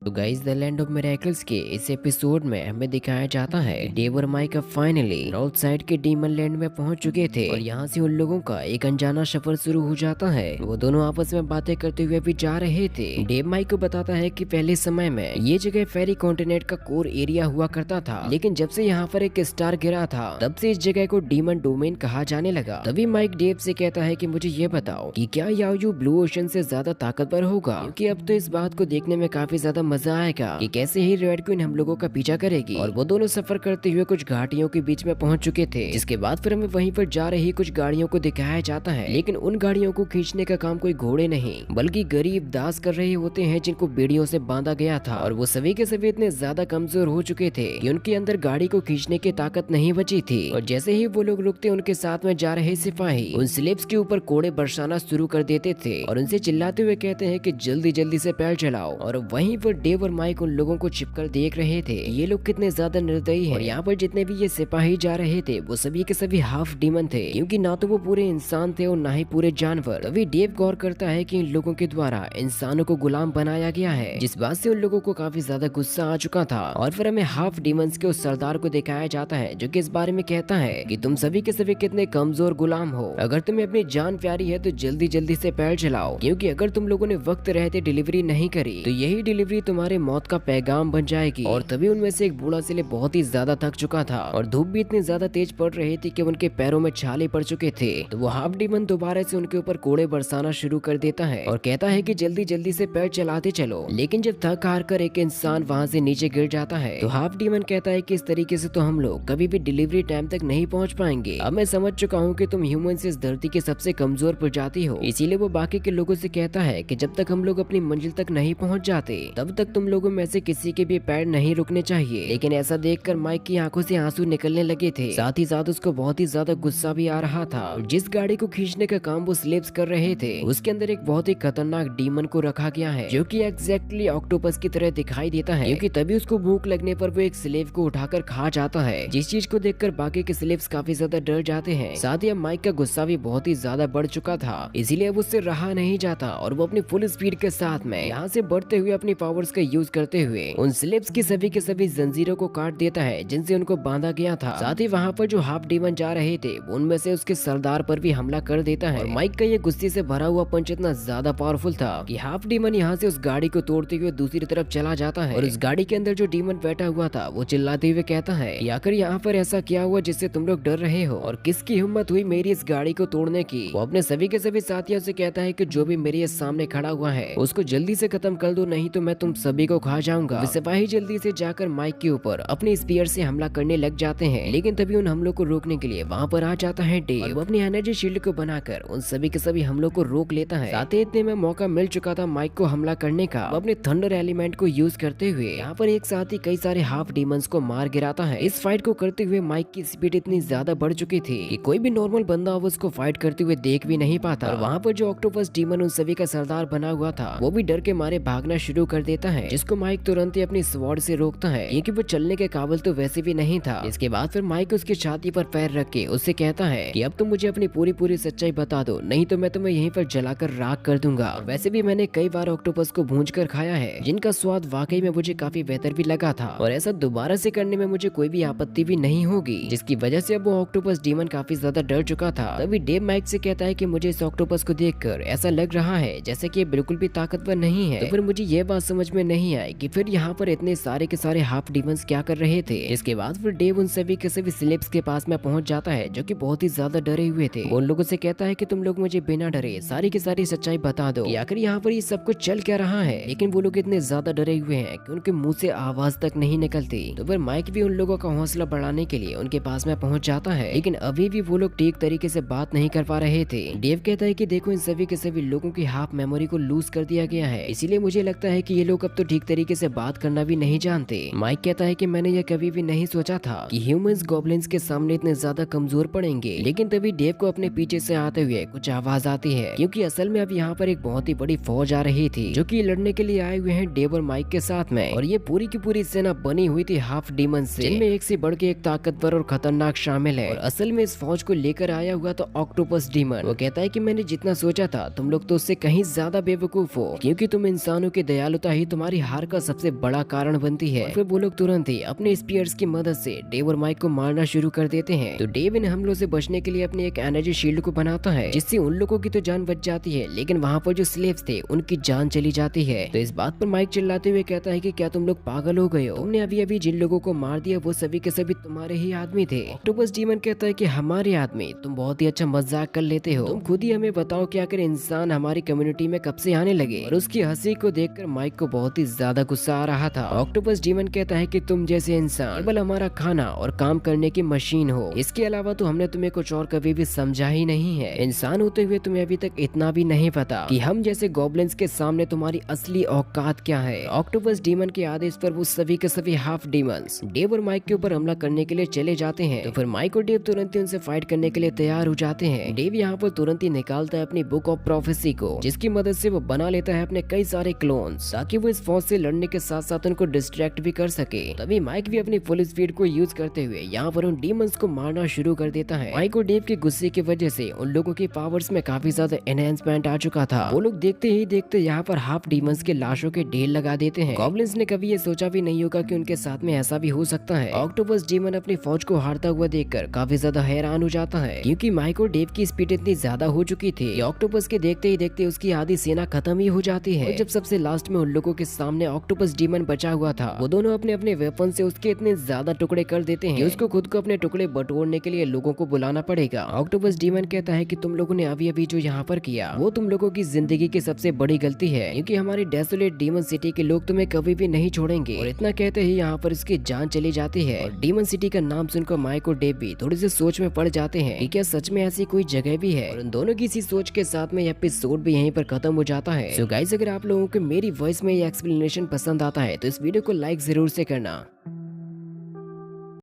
तो guys the land of miracles के इस एपिसोड में हमें दिखाया जाता है कि डेव और माइक अब फाइनली नॉर्थ साइड के डीमन लैंड में पहुंच चुके थे और यहाँ से उन लोगों का एक अनजाना सफर शुरू हो जाता है। वो दोनों आपस में बातें करते हुए भी जा रहे थे। डेव माइक को बताता है कि पहले समय में ये जगह फेरी कॉन्टिनेंट का कोर एरिया हुआ करता था, लेकिन जब से यहाँ पर एक स्टार गिरा था तब से इस जगह को डीमन डोमेन कहा जाने लगा। तभी माइक डेव से कहता है कि मुझे ये बताओ कि क्या याओयू ब्लू ओशन से ज्यादा ताकतवर होगा, क्योंकि अब तो इस बात को देखने में काफी ज्यादा मजा आएगा कि कैसे ही रेड क्वीन हम लोगों का पीछा करेगी। और वो दोनों सफर करते हुए कुछ घाटियों के बीच में पहुंच चुके थे, जिसके बाद फिर हमें वहीं पर जा रही कुछ गाड़ियों को दिखाया जाता है। लेकिन उन गाड़ियों को खींचने का काम कोई घोड़े नहीं बल्कि गरीब दास कर रहे होते हैं, जिनको बेड़ियों से बांधा गया था। और वो सभी के सभी इतने ज्यादा कमजोर हो चुके थे कि उनके अंदर गाड़ी को खींचने की ताकत नहीं बची थी। और जैसे ही वो लोग रुकते, उनके साथ में जा रहे सिपाही उन स्लेब्स के ऊपर कोड़े बरसाना शुरू कर देते थे और उनसे चिल्लाते हुए कहते हैं कि जल्दी जल्दी से पैर चलाओ। और वहीं पर डेव और माइक उन लोगों को छिपकर देख रहे थे ये लोग कितने ज्यादा निर्दयी हैं। और यहाँ पर जितने भी ये सिपाही जा रहे थे वो सभी के सभी हाफ डीमन थे, क्योंकि ना तो वो पूरे इंसान थे और ना ही पूरे जानवर। तभी डेव गौर करता है कि इन लोगों के द्वारा इंसानों को गुलाम बनाया गया है, जिस बात से उन लोगों को काफी ज्यादा गुस्सा आ चुका था। और फिर हमें हाफ डीमंस के उस सरदार को दिखाया जाता है जो कि इस बारे में कहता है कि तुम सभी के सभी कितने कमजोर गुलाम हो। अगर तुम्हें अपनी जान प्यारी है तो जल्दी जल्दी से पैर चलाओ, क्योंकि अगर तुम लोगों ने वक्त रहते डिलीवरी नहीं करी तो यही डिलीवरी तुम्हारे मौत का पैगाम बन जाएगी। और तभी उनमें से एक बूढ़ा सिले बहुत ही ज्यादा थक चुका था और धूप भी इतनी ज्यादा तेज पड़ रही थी कि उनके पैरों में छाले पड़ चुके थे। तो वो हाफ डीमन दोबारा से उनके ऊपर कोड़े बरसाना शुरू कर देता है और कहता है कि जल्दी जल्दी से पैर चलाते चलो। लेकिन जब थक हार कर एक इंसान वहाँ से नीचे गिर जाता है तो हाफ डीमन कहता है कि इस तरीके से तो हम लोग कभी भी डिलीवरी टाइम तक नहीं पहुँच पाएंगे। अब मैं समझ चुका हूँ कि तुम ह्यूमन इस धरती की सबसे कमजोर प्रजाति हो, इसीलिए वो बाकी के लोगों से कहता है कि जब तक हम लोग अपनी मंजिल तक नहीं पहुँच जाते तब तक तुम लोगों में से किसी के भी पैर नहीं रुकने चाहिए। लेकिन ऐसा देखकर माइक की आंखों से आंसू निकलने लगे थे, साथ ही साथ उसको बहुत ही ज्यादा गुस्सा भी आ रहा था। जिस गाड़ी को खींचने का काम वो स्लेब्स कर रहे थे उसके अंदर एक बहुत ही खतरनाक डीमन को रखा गया है, जो कि एग्जैक्टली ऑक्टोपस की तरह दिखाई देता है, क्योंकि तभी उसको भूख लगने पर वो एक स्लेव को उठाकर खा जाता है, जिस चीज को देखकर बाकी के स्लेव्स काफी ज्यादा डर जाते हैं। साथ ही अब माइक का गुस्सा भी बहुत ही ज्यादा बढ़ चुका था, इसीलिए अब उससे रहा नहीं जाता और वो अपनी फुल स्पीड के साथ में यहाँ से बढ़ते हुए अपनी पावर्स का यूज करते हुए उन स्लेब्स की सभी के सभी जंजीरों को काट देता है जिनसे उनको बांधा गया था। साथ ही वहाँ पर जो हाफ डीमन जा रहे थे उनमें से उसके सरदार पर भी हमला कर देता है। और माइक का ये गुस्से से भरा हुआ पंच इतना ज्यादा पावरफुल था कि हाफ डीमन यहाँ से उस गाड़ी को तोड़ते हुए दूसरी तरफ चला जाता है। और उस गाड़ी के अंदर जो डीमन बैठा हुआ था वो चिल्लाते हुए कहता है कि आखिर यहाँ पर ऐसा क्या हुआ जिससे तुम लोग डर रहे हो, और किसकी हिम्मत हुई मेरी इस गाड़ी को तोड़ने की। वो अपने सभी के सभी साथियों से कहता है कि जो भी मेरे सामने खड़ा हुआ है उसको जल्दी से खत्म कर दो, नहीं तो मैं तुम सभी को खा जाऊंगा। सिपाही जल्दी से जाकर माइक के ऊपर अपनी स्पीयर से हमला करने लग जाते हैं, लेकिन तभी उन हमलों को रोकने के लिए वहाँ पर आ जाता है डेव। वो अपनी एनर्जी शील्ड को बनाकर उन सभी के सभी हमलों को रोक लेता है। साथ ही इतने में मौका मिल चुका था माइक को हमला करने का। वो अपने थंडर एलिमेंट को यूज करते हुए यहाँ पर एक साथ ही कई सारे हाफ डीमंस को मार गिराता है। इस फाइट को करते हुए माइक की स्पीड इतनी ज्यादा बढ़ चुकी थी कि कोई भी नॉर्मल बंदा अब उसको फाइट करते हुए देख भी नहीं पाता। और वहाँ पर जो ऑक्टोपस डीमन उन सभी का सरदार बना हुआ था वो भी डर के मारे भागना शुरू कर देता है, जिसको माइक तुरंत ही अपनी स्वॉर्ड से रोकता है, क्योंकि वो चलने के काबिल तो वैसे भी नहीं था। इसके बाद फिर माइक उसकी छाती पर पैर रख के उससे कहता है कि अब तुम मुझे अपनी पूरी पूरी सच्चाई बता दो, नहीं तो मैं तुम्हें यहीं पर जलाकर राख कर दूंगा। वैसे भी मैंने कई बार ऑक्टोपस को भूंज कर खाया है, जिनका स्वाद वाकई में मुझे काफी बेहतर भी लगा था, और ऐसा दोबारा से करने में मुझे कोई भी आपत्ति भी नहीं होगी। जिसकी वजह से अब वो ऑक्टोपस डीमन काफी ज्यादा डर चुका था। तभी डेव माइक से कहता है कि मुझे इस ऑक्टोपस को देखकर ऐसा लग रहा है जैसे कि ये बिल्कुल भी ताकतवर नहीं है। तो फिर मुझे ये बात समझ में नहीं आई कि फिर यहाँ पर इतने सारे के सारे हाफ डीमंस क्या कर रहे थे। इसके बाद फिर डेव उन सभी के सभी स्लेब्स के पास में पहुंच जाता है, जो कि बहुत ही ज्यादा डरे हुए थे। वो उन लोगों से कहता है कि तुम लोग मुझे बिना डरे सारी की सारी सच्चाई बता दो कि आखिर यहाँ पर ये सब कुछ चल क्या रहा है। लेकिन वो लोग इतने ज्यादा डरे हुए हैं कि उनके मुंह से आवाज तक नहीं निकलती। तो फिर माइक भी उन लोगों का हौसला बढ़ाने के लिए उनके पास में पहुंच जाता है, लेकिन अभी भी वो लोग ठीक तरीके से बात नहीं कर पा रहे थे। डेव कहता है कि देखो इन सभी के सभी लोगों की हाफ मेमोरी को लूज कर दिया गया है, इसीलिए मुझे लगता है कि ये लोग अब तो ठीक तरीके से बात करना भी नहीं जानते। माइक कहता है कि मैंने यह कभी भी नहीं सोचा था कि ह्यूमंस गॉब्लिन्स के सामने इतने ज्यादा कमजोर पड़ेंगे। लेकिन तभी डेव को अपने पीछे से आते हुए कुछ आवाज आती है, क्योंकि असल में अब यहाँ पर एक बहुत ही बड़ी फौज आ रही थी जो कि लड़ने के लिए आए हुए हैं डेव और माइक के साथ में। और ये पूरी की पूरी सेना बनी हुई थी हाफ डीमन से, जिनमें एक से बढ़ के एक ताकतवर और खतरनाक शामिल है। और असल में इस फौज को लेकर आया हुआ तो ऑक्टोपस डीमन। वो कहता है कि मैंने जितना सोचा था तुम लोग तो उससे कहीं ज्यादा बेवकूफ हो, क्योंकि तुम इंसानों की दयालुता ही तो तुम्हारी हार का सबसे बड़ा कारण बनती है। फिर वो लोग तुरंत ही अपने स्पीयर्स की मदद से डेव और माइक को मारना शुरू कर देते हैं। तो डेव इन हमलों से बचने के लिए अपनी एक एनर्जी शील्ड को बनाता है, जिससे उन लोगों की तो जान बच जाती है, लेकिन वहाँ पर जो स्लेव्स थे उनकी जान चली जाती है। तो इस बात पर माइक चिल्लाते हुए कहता है कि क्या तुम लोग पागल हो गए हो? तुमने अभी अभी जिन लोगों को मार दिया वो सभी के सभी तुम्हारे ही आदमी थे। ऑक्टोपस डीमन कहता है कि हमारे आदमी? तुम बहुत ही अच्छा मजाक कर लेते हो। तुम खुद ही हमें बताओ कि आखिर इंसान हमारी कम्युनिटी में कब से आने लगे? और उसकी हंसी को देखकर माइक को बहुत ही ज्यादा गुस्सा आ रहा था। ऑक्टोपस डीमन कहता है कि तुम जैसे इंसान केवल हमारा खाना और काम करने की मशीन हो, इसके अलावा तो हमने तुम्हें कुछ और कभी भी समझा ही नहीं है। इंसान होते हुए तुम्हें अभी तक इतना भी नहीं पता कि हम जैसे गॉब्लिन्स के सामने तुम्हारी असली औकात क्या है। ऑक्टोपस डीमन के आदेश पर वो सभी के सभी हाफ डीमंस डेव और माइक के ऊपर हमला करने के लिए चले जाते हैं। तो फिर माइक और डेव तुरंत ही उनसे फाइट करने के लिए तैयार हो जाते हैं। डेव यहाँ पर तुरंत ही निकालता है अपनी बुक ऑफ प्रोफेसी को, जिसकी मदद से वो बना लेता है अपने कई सारे क्लोन्स, ताकि वो इस फौज से लड़ने के साथ साथ उनको डिस्ट्रैक्ट भी कर सके। तभी माइक भी अपनी फुल स्पीड को यूज करते हुए यहाँ पर उन डीमंस को मारना शुरू कर देता है। माइक और डेव के गुस्से की वजह से उन लोगों की पावर्स में काफी ज्यादा एनहेंसमेंट आ चुका था। वो लोग देखते ही देखते यहाँ पर हाफ डीमंस के लाशों के ढेर लगा देते हैं। गॉब्लिन्स ने कभी ये सोचा भी नहीं होगा कि उनके साथ में ऐसा भी हो सकता है। ऑक्टोपस डीमन अपनी फौज को हारता हुआ देखकर काफी ज्यादा हैरान हो जाता है, क्योंकि माइक और डेव की स्पीड इतनी ज्यादा हो चुकी थी कि ऑक्टोपस के देखते ही देखते उसकी आधी सेना खत्म ही हो जाती है। और जब सबसे लास्ट में उन लोगों के सामने ऑक्टोपस डीमन बचा हुआ था, वो दोनों अपने अपने वेपन से उसके इतने ज्यादा टुकड़े कर देते हैं कि उसको खुद को अपने टुकड़े बटोरने के लिए लोगों को बुलाना पड़ेगा। ऑक्टोपस डीमन कहता है कि तुम लोगों ने अभी अभी जो यहाँ पर किया वो तुम लोगों की जिंदगी की सबसे बड़ी गलती है, क्योंकि हमारी डेसोलेट डीमन सिटी के लोग तुम्हें कभी भी नहीं छोड़ेंगे। और इतना कहते ही यहाँ पर उसकी जान चली जाती है। और डीमन सिटी का नाम सुनकर माइक और डेव भी थोड़ी सी सोच में पड़ जाते हैं कि क्या सच में ऐसी कोई जगह भी है। और उन दोनों की इसी सोच के साथ में एपिसोड भी यहीं पर खत्म हो जाता है। सो गाइस, अगर आप लोगों को मेरी वॉइस में ये एक्सप्लेनेशन पसंद आता है तो इस वीडियो को लाइक जरूर से करना।